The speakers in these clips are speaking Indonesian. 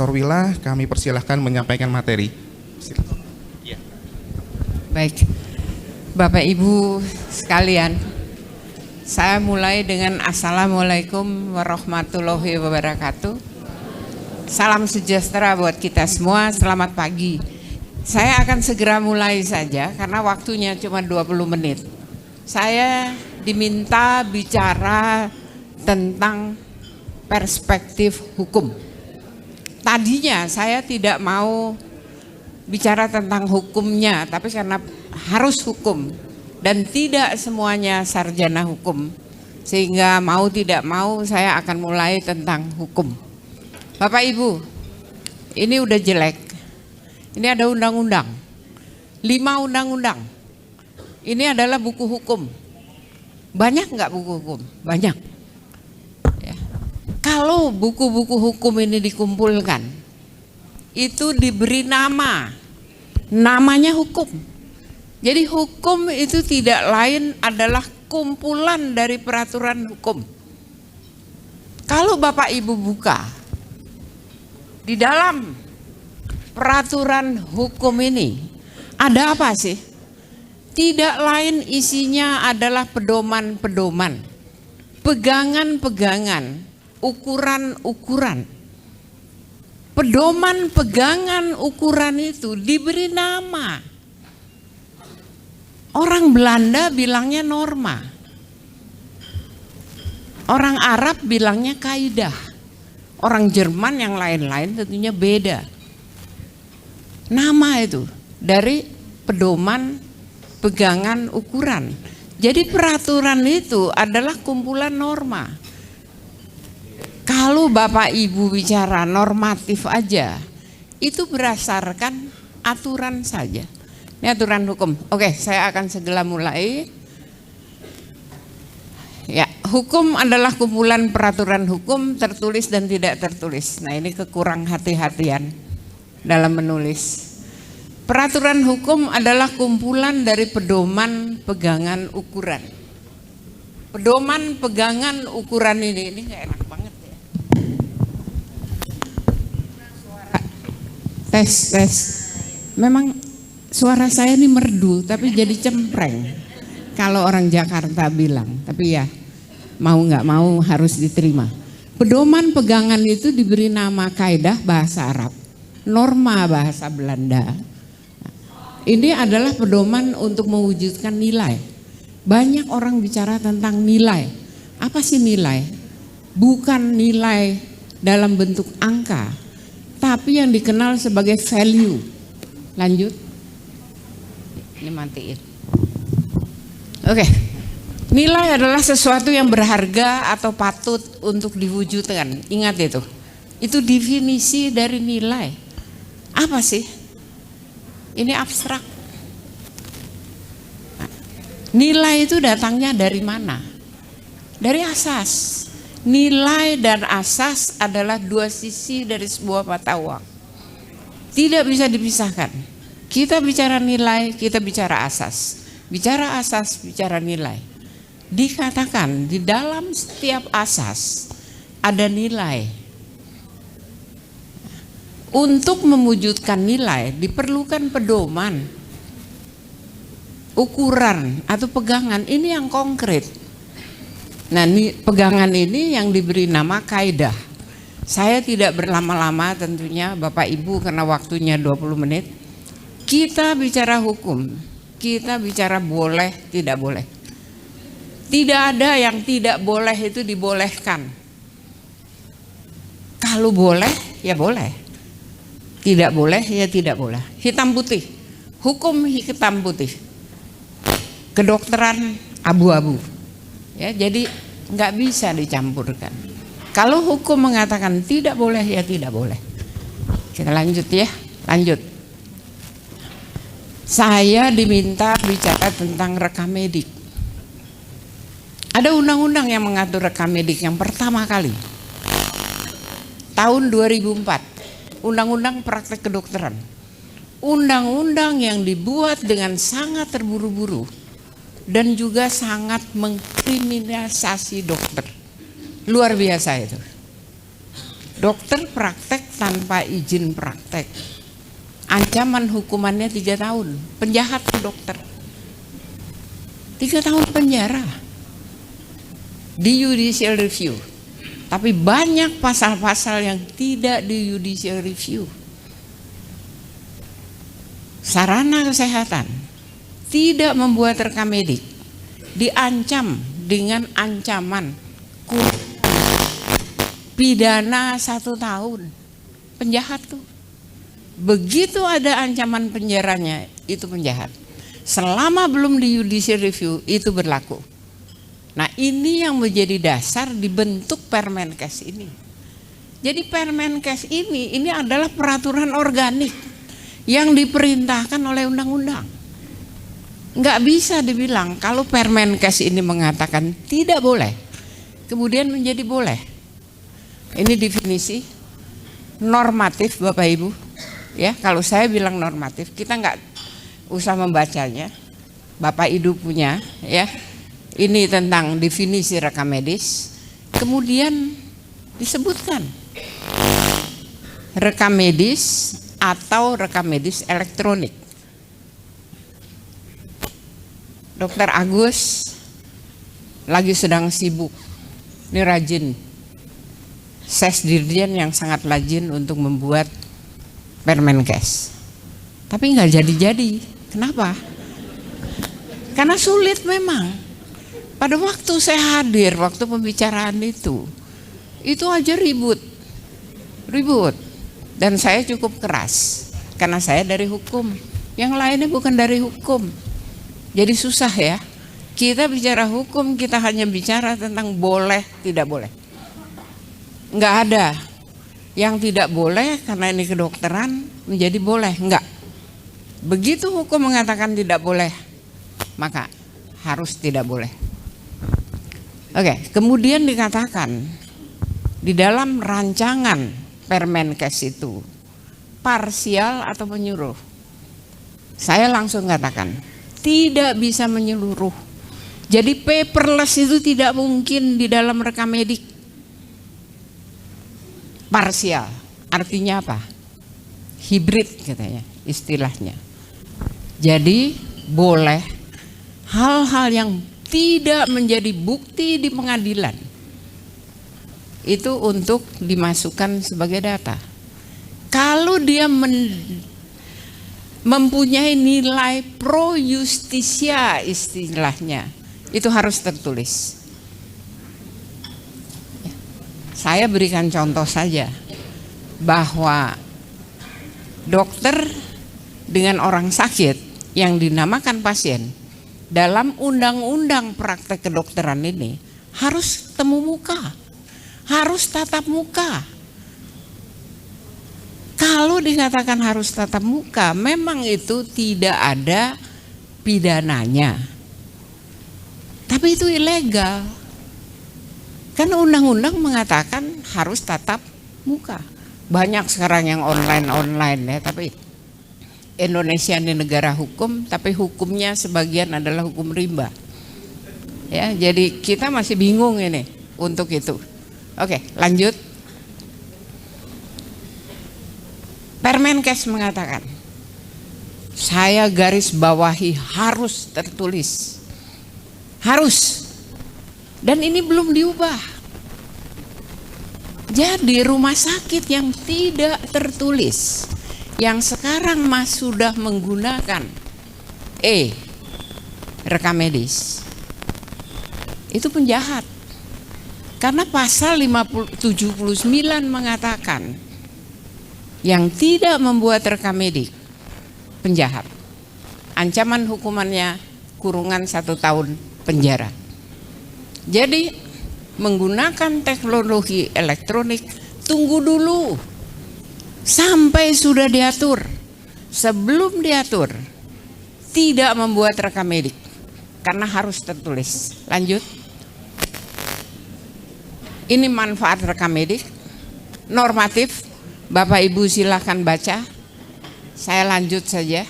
Sorwila, kami persilahkan menyampaikan materi. Baik, Bapak Ibu sekalian, saya mulai dengan Assalamualaikum warahmatullahi wabarakatuh. Salam sejahtera buat kita semua, selamat pagi. Saya akan segera mulai saja karena waktunya cuma 20 menit. Saya diminta bicara tentang perspektif hukum. Tadinya saya tidak mau bicara tentang hukumnya, tapi karena harus hukum dan tidak semuanya sarjana hukum, sehingga mau tidak mau saya akan mulai tentang hukum. Bapak Ibu, ini udah jelek. Ini ada undang-undang, 5 undang-undang. Ini adalah buku hukum. Banyak nggak buku hukum? Banyak. Ya. Kalau buku-buku hukum ini dikumpulkan, itu diberi nama. Namanya hukum. Jadi hukum itu tidak lain adalah kumpulan dari peraturan hukum. Kalau Bapak Ibu buka di dalam peraturan hukum ini, ada apa sih? Tidak lain isinya adalah pedoman-pedoman, pegangan-pegangan, ukuran-ukuran. Pedoman pegangan ukuran itu diberi nama. Orang Belanda bilangnya norma. Orang Arab bilangnya kaidah. Orang Jerman yang lain-lain tentunya beda. Nama itu dari pedoman pegangan ukuran. Jadi peraturan itu adalah kumpulan norma. Kalau Bapak Ibu bicara normatif aja, itu berdasarkan aturan saja. Ini aturan hukum. Oke, saya akan segera mulai. Ya, hukum adalah kumpulan peraturan hukum tertulis dan tidak tertulis. Nah, ini kekurang hati-hatian dalam menulis. Peraturan hukum adalah kumpulan dari pedoman pegangan ukuran. Pedoman pegangan ukuran ini nggak enak banget. Tes. Memang suara saya ini merdu tapi jadi cempreng kalau orang Jakarta bilang. Tapi ya mau nggak mau harus diterima. Pedoman pegangan itu diberi nama kaidah bahasa Arab, norma bahasa Belanda. Ini adalah pedoman untuk mewujudkan nilai. Banyak orang bicara tentang nilai. Apa sih nilai? Bukan nilai dalam bentuk angka, tapi yang dikenal sebagai value. Lanjut. Ini matiin. Oke. Nilai adalah sesuatu yang berharga atau patut untuk diwujudkan. Ingat itu. Itu definisi dari nilai. Apa sih? Ini abstrak. Nah, nilai itu datangnya dari mana? Dari asas. Nilai dan asas adalah dua sisi dari sebuah mata uang. Tidak bisa dipisahkan. Kita bicara nilai, kita bicara asas. Bicara asas, bicara nilai. Dikatakan di dalam setiap asas ada nilai. Untuk mewujudkan nilai diperlukan pedoman, ukuran atau pegangan. Ini yang konkret. Nah, pegangan ini yang diberi nama kaidah. Saya tidak berlama-lama tentunya Bapak Ibu karena waktunya 20 menit. Kita bicara hukum, kita bicara boleh, tidak boleh. Tidak ada yang tidak boleh itu dibolehkan. Kalau boleh, ya boleh. Tidak boleh, ya tidak boleh. Hitam putih, hukum hitam putih. Kedokteran abu-abu. Ya, jadi nggak bisa dicampurkan. Kalau hukum mengatakan tidak boleh, ya tidak boleh. Kita lanjut ya, lanjut. Saya diminta bicara tentang rekam medik. Ada undang-undang yang mengatur rekam medik yang pertama kali. Tahun 2004, Undang-Undang Praktek Kedokteran. Undang-undang yang dibuat dengan sangat terburu-buru dan juga sangat mengkriminalisasi dokter. Luar biasa itu. Dokter praktek tanpa izin praktek, ancaman hukumannya 3 tahun. Penjahat tuh dokter, 3 tahun penjara di judicial review. Tapi banyak pasal-pasal yang tidak di judicial review. Sarana kesehatan tidak membuat rekam medik, diancam dengan ancaman pidana 1 tahun. Penjahat tuh. Begitu ada ancaman penjaranya, itu penjahat. Selama belum di judicial review, itu berlaku. Nah, ini yang menjadi dasar dibentuk Permenkes ini. Jadi Permenkes ini adalah peraturan organik yang diperintahkan oleh undang-undang. Nggak bisa dibilang kalau Permenkes ini mengatakan tidak boleh, kemudian menjadi boleh. Ini definisi normatif, Bapak Ibu. Ya, kalau saya bilang normatif, kita nggak usah membacanya. Bapak Ibu punya, ya. Ini tentang definisi rekam medis. Kemudian disebutkan rekam medis atau rekam medis elektronik. Dokter Agus lagi sedang sibuk. Ini rajin. Sesdirjen yang sangat rajin untuk membuat Permenkes. Tapi nggak jadi-jadi. Kenapa? Karena sulit memang. Pada waktu saya hadir, waktu pembicaraan itu aja ribut. Dan saya cukup keras, karena saya dari hukum. Yang lainnya bukan dari hukum. Jadi susah ya. Kita bicara hukum, kita hanya bicara tentang boleh, tidak boleh. Nggak ada yang tidak boleh karena ini kedokteran menjadi boleh, enggak. Begitu hukum mengatakan tidak boleh, maka harus tidak boleh. Oke, kemudian dikatakan di dalam rancangan Permenkes itu parsial atau menyuruh. Saya langsung katakan tidak bisa menyeluruh. Jadi paperless itu tidak mungkin di dalam rekam medik. Parsial, artinya apa? Hibrid katanya istilahnya. Jadi boleh hal-hal yang tidak menjadi bukti di pengadilan itu untuk dimasukkan sebagai data. Kalau dia mempunyai nilai pro justisia istilahnya, itu harus tertulis. Saya berikan contoh saja bahwa dokter dengan orang sakit yang dinamakan pasien dalam undang-undang praktek kedokteran ini harus temu muka, harus tatap muka. Kalau dikatakan harus tatap muka, memang itu tidak ada pidananya. Tapi itu ilegal. Kan undang-undang mengatakan harus tatap muka. Banyak sekarang yang online ya, tapi Indonesia ini negara hukum, tapi hukumnya sebagian adalah hukum rimba. Ya, jadi kita masih bingung ini untuk itu. Oke, lanjut. Permenkes mengatakan, saya garis bawahi harus tertulis. Harus. Dan ini belum diubah. Jadi rumah sakit yang tidak tertulis, yang sekarang sudah menggunakan rekam medis, itu penjahat. Karena pasal 79 mengatakan yang tidak membuat rekam medik penjahat. Ancaman hukumannya kurungan 1 tahun penjara. Jadi menggunakan teknologi elektronik, tunggu dulu sampai sudah diatur. Sebelum diatur, tidak membuat rekam medik karena harus tertulis. Lanjut. Ini manfaat rekam medik normatif. Bapak Ibu silakan baca. Saya lanjut saja.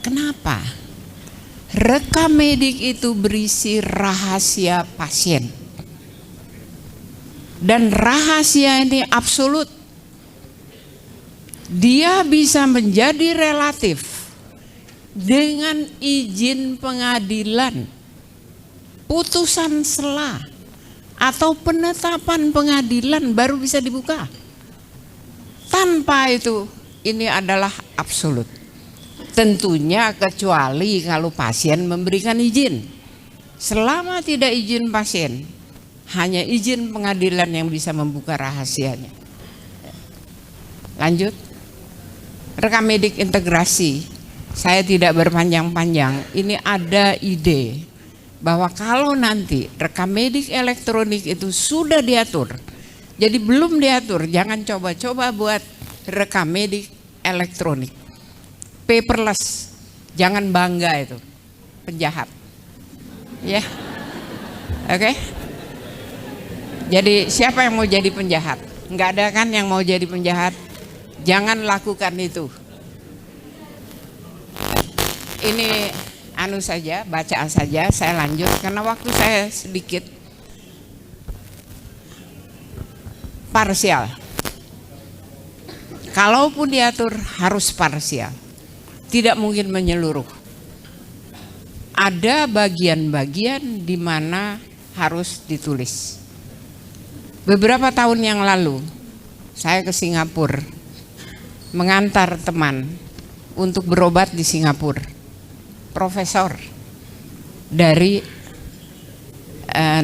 Kenapa? Rekam medik itu berisi rahasia pasien. Dan rahasia ini absolut. Dia bisa menjadi relatif dengan izin pengadilan, putusan sela, atau penetapan pengadilan baru bisa dibuka. Tanpa itu, ini adalah absolut. Tentunya kecuali kalau pasien memberikan izin. Selama tidak izin pasien, hanya izin pengadilan yang bisa membuka rahasianya. Lanjut. Rekam medik integrasi. Saya tidak berpanjang-panjang. Ini ada ide bahwa kalau nanti rekam medik elektronik itu sudah diatur. Jadi belum diatur, jangan coba-coba buat rekam medik elektronik. Paperless. Jangan bangga itu. Penjahat. Ya. Oke. Jadi siapa yang mau jadi penjahat? Enggak ada kan yang mau jadi penjahat? Jangan lakukan itu. Ini saja, bacaan saja, saya lanjut karena waktu saya sedikit parsial. Kalaupun diatur harus parsial. Tidak mungkin menyeluruh. Ada bagian-bagian di mana harus ditulis. Beberapa tahun yang lalu, saya ke Singapura mengantar teman untuk berobat di Singapura. Profesor dari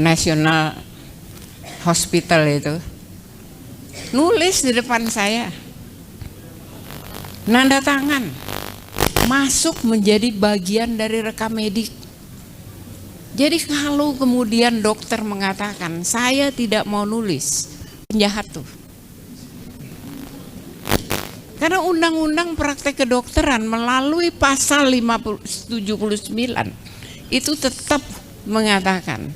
National Hospital itu nulis di depan saya, nanda tangan, masuk menjadi bagian dari rekam medik. Jadi kalau kemudian dokter mengatakan saya tidak mau nulis, penjahat tuh. Karena undang-undang praktek kedokteran melalui pasal 79 itu tetap mengatakan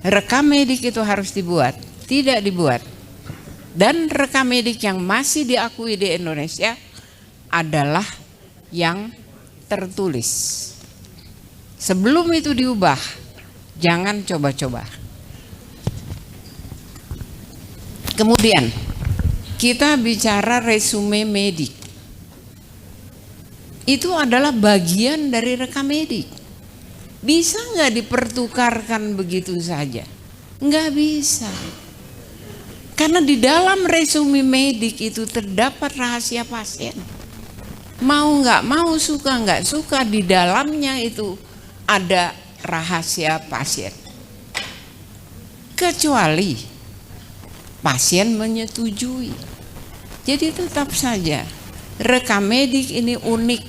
rekam medik itu harus dibuat, tidak dibuat. Dan rekam medik yang masih diakui di Indonesia adalah yang tertulis. Sebelum itu diubah, jangan coba-coba. Kemudian kita bicara resume medik. Itu adalah bagian dari rekam medik. Bisa nggak dipertukarkan begitu saja? Nggak bisa. Karena di dalam resume medik itu terdapat rahasia pasien. Mau nggak mau, suka nggak suka, di dalamnya itu ada rahasia pasien. Kecuali pasien menyetujui. Jadi tetap saja rekam medik ini unik.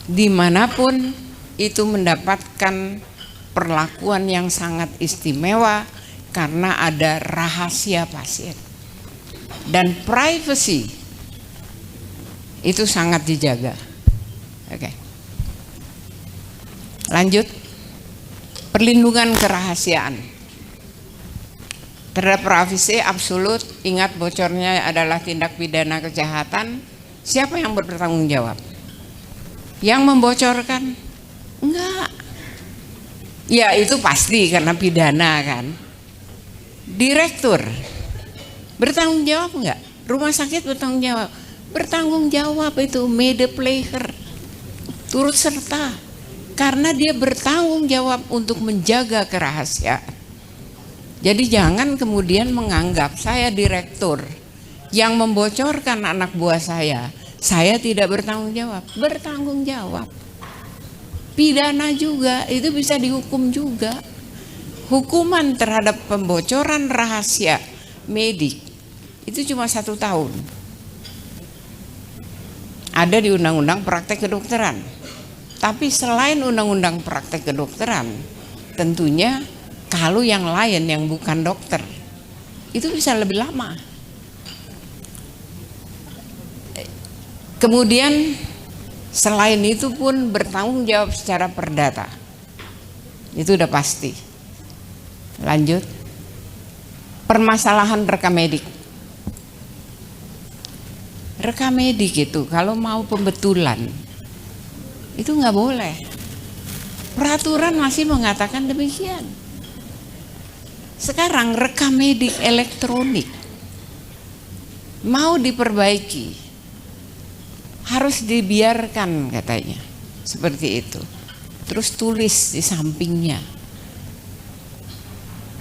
Dimanapun itu mendapatkan perlakuan yang sangat istimewa karena ada rahasia pasien. Dan privacy itu sangat dijaga. Oke. Lanjut. Perlindungan kerahasiaan. Terhadap privasi absolut, ingat bocornya adalah tindak pidana kejahatan. Siapa yang bertanggung jawab? Yang membocorkan? Enggak. Ya itu pasti karena pidana kan. Direktur bertanggung jawab enggak? Rumah sakit bertanggung jawab? Bertanggung jawab itu made player, turut serta. Karena dia bertanggung jawab untuk menjaga kerahasiaan. Jadi jangan kemudian menganggap saya direktur yang membocorkan anak buah saya tidak bertanggung jawab. Bertanggung jawab. Pidana juga, itu bisa dihukum juga. Hukuman terhadap pembocoran rahasia medik itu cuma 1 tahun. Ada di Undang-Undang Praktek Kedokteran. Tapi selain Undang-Undang Praktek Kedokteran, tentunya kalau yang lain yang bukan dokter, itu bisa lebih lama. Kemudian selain itu pun bertanggung jawab secara perdata. Itu udah pasti. Lanjut. Permasalahan rekam medik. Rekam medik itu kalau mau pembetulan itu nggak boleh. Peraturan masih mengatakan demikian. Sekarang rekam medik elektronik mau diperbaiki, harus dibiarkan katanya, seperti itu. Terus tulis di sampingnya.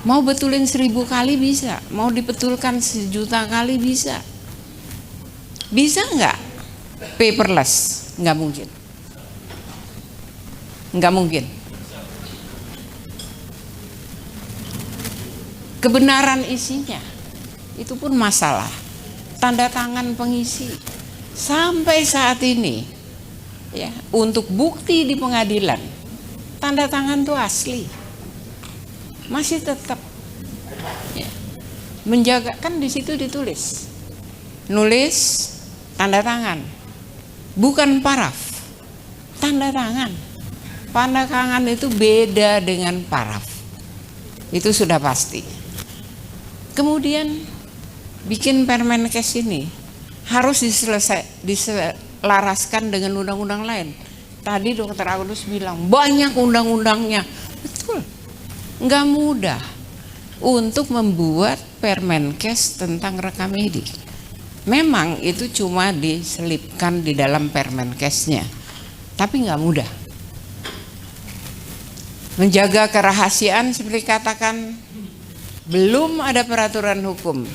Mau betulin 1000 kali bisa, mau dibetulkan 1.000.000 kali bisa. Bisa nggak paperless? Nggak mungkin. Nggak mungkin. Kebenaran isinya itu pun masalah. Tanda tangan pengisi sampai saat ini, ya, untuk bukti di pengadilan, tanda tangan itu asli, masih tetap, ya, menjaga. Kan di situ ditulis, nulis tanda tangan, bukan paraf, tanda tangan. Tanda tangan itu beda dengan paraf, itu sudah pasti. Kemudian bikin Permenkes ini harus diselaraskan dengan undang-undang lain. Tadi Dokter Agus bilang banyak undang-undangnya, betul. Nggak mudah untuk membuat Permenkes tentang rekam medik. Memang itu cuma diselipkan di dalam Permenkesnya, tapi nggak mudah. Menjaga kerahasiaan seperti katakan, belum ada peraturan hukum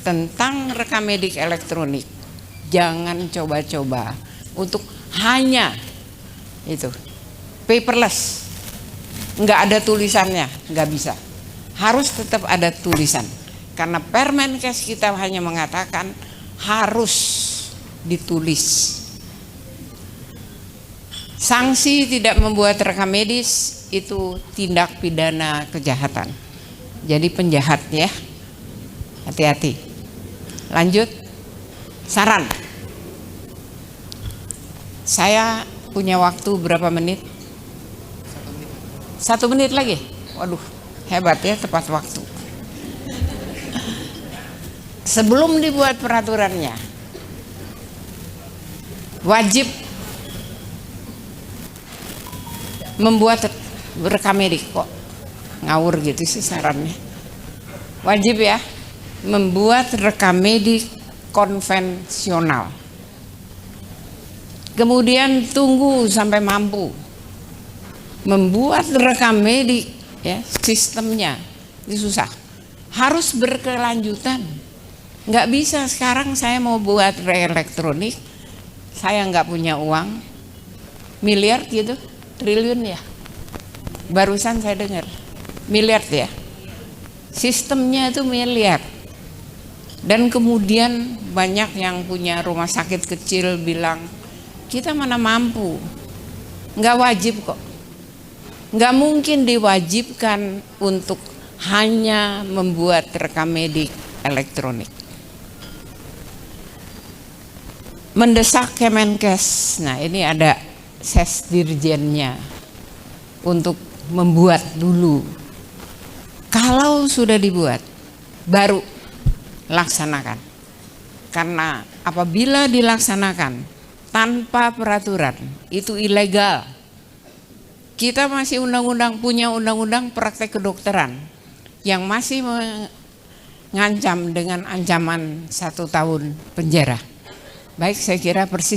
tentang rekam medik elektronik. Jangan coba-coba untuk hanya itu paperless, nggak ada tulisannya, nggak bisa. Harus tetap ada tulisan, karena Permenkes kita hanya mengatakan harus ditulis. Sanksi tidak membuat rekam medis itu tindak pidana kejahatan. Jadi penjahat, ya, hati-hati. Lanjut, saran. Saya punya waktu berapa menit? 1 menit lagi. Waduh, hebat ya, tepat waktu. Sebelum dibuat peraturannya, wajib membuat rekam medik. Kok ngawur gitu sih sarannya? Wajib ya, membuat rekam medik konvensional. Kemudian tunggu sampai mampu membuat rekam medik, ya, sistemnya itu susah, harus berkelanjutan. Nggak bisa sekarang saya mau buat elektronik, saya nggak punya uang miliar gitu, triliun ya, barusan saya dengar miliar ya, sistemnya itu miliar. Dan kemudian banyak yang punya rumah sakit kecil bilang, kita mana mampu. Nggak wajib kok, nggak mungkin diwajibkan untuk hanya membuat rekam medik elektronik. Mendesak Kemenkes, nah ini ada sesdirjennya untuk membuat dulu. Kalau sudah dibuat, baru laksanakan. Karena apabila dilaksanakan tanpa peraturan, itu ilegal. Kita masih punya undang-undang praktek kedokteran yang masih mengancam dengan ancaman 1 tahun penjara. Baik, saya kira persis